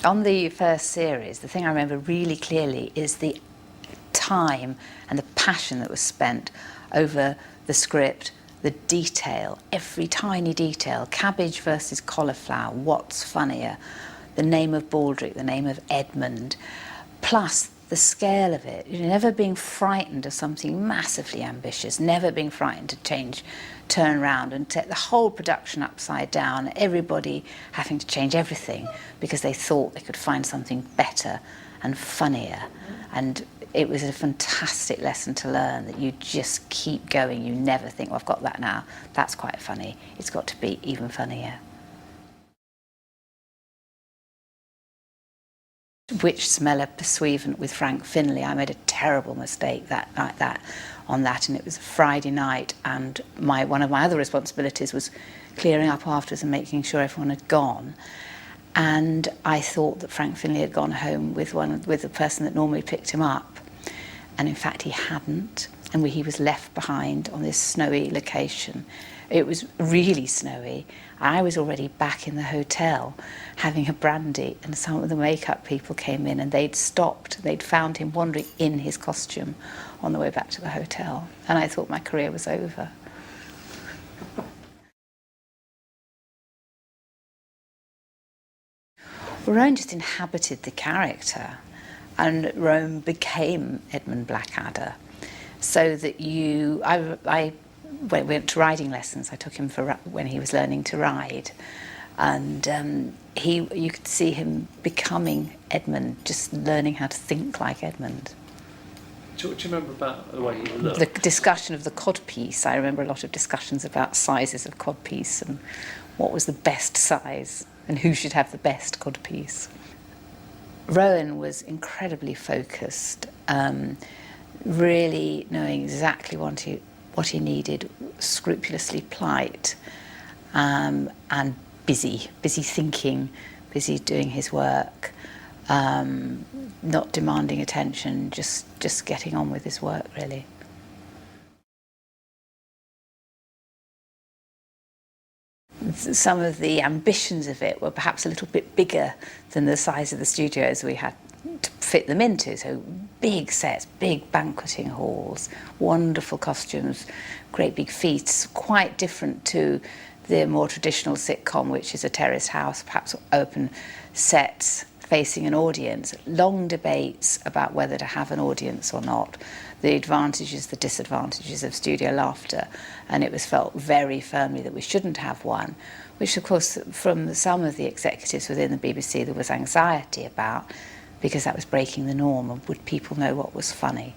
On the first series, the thing I remember really clearly is the time and the passion that was spent over the script, the detail, every tiny detail, cabbage versus cauliflower, what's funnier, the name of Baldric, the name of Edmund, plus the scale of it, never being frightened of something massively ambitious, never being frightened to turn around and set the whole production upside down, everybody having to change everything because they thought they could find something better and funnier. And it was a fantastic lesson to learn, that you just keep going, you never think, well, I've got that now, that's quite funny, it's got to be even funnier. Witch smeller pursuivant with Frank Finlay. I made a terrible mistake that night on that, and it was a Friday night, and one of my other responsibilities was clearing up afterwards and making sure everyone had gone. And I thought that Frank Finlay had gone home with the person that normally picked him up, and in fact he hadn't, and he was left behind on this snowy location. It was really snowy. I was already back in the hotel having a brandy, and some of the makeup people came in and they'd stopped. They'd found him wandering in his costume on the way back to the hotel, and I thought my career was over. Rowan just inhabited the character, and Rowan became Edmund Blackadder, so that I went to riding lessons. I took him when he was learning to ride, and you could see him becoming Edmund, just learning how to think like Edmund. Do you remember about the way he looked? The discussion of the codpiece. I remember a lot of discussions about sizes of codpiece and what was the best size and who should have the best codpiece. Rowan was incredibly focused, really knowing exactly what he needed, scrupulously polite, and busy thinking, busy doing his work, not demanding attention, just getting on with his work, really. Some of the ambitions of it were perhaps a little bit bigger than the size of the studios we had to fit them into. So big sets, big banqueting halls, wonderful costumes, great big feasts, quite different to the more traditional sitcom, which is a terraced house, perhaps open sets facing an audience, long debates about whether to have an audience or not, the advantages, the disadvantages of studio laughter, and it was felt very firmly that we shouldn't have one, which of course from some of the executives within the BBC there was anxiety about, because that was breaking the norm, and would people know what was funny?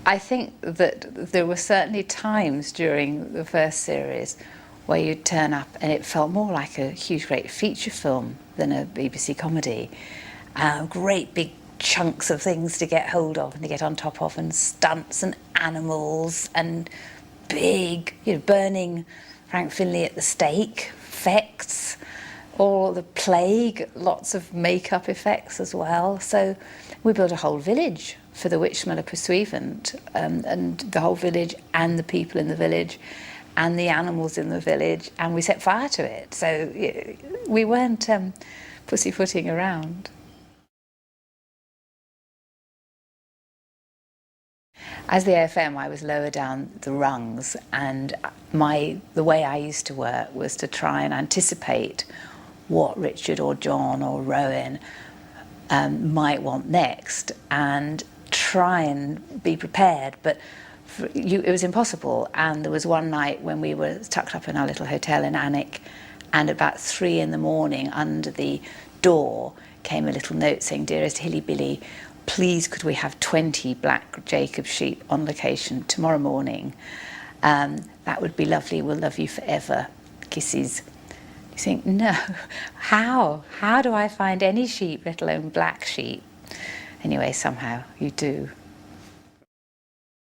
I think that there were certainly times during the first series where you'd turn up and it felt more like a huge great feature film than a BBC comedy. Great big chunks of things to get hold of and to get on top of, and stunts and animals and big, burning Frank Finlay at the stake, effects, all the plague, lots of makeup effects as well. So we built a whole village for the Witch Smeller Pursuivant, and the whole village and the people in the village and the animals in the village, and we set fire to it. So we weren't pussyfooting around. As the AFM, I was lower down the rungs, and the way I used to work was to try and anticipate what Richard or John or Rowan might want next, and try and be prepared. But it was impossible. And there was one night when we were tucked up in our little hotel in Alnwick, and about 3 a.m, under the door came a little note saying, "Dearest Hilly Billy, please could we have 20 black Jacob sheep on location tomorrow morning? That would be lovely. We'll love you forever. Kisses." You think, no, how? How do I find any sheep, let alone black sheep? Anyway, somehow you do.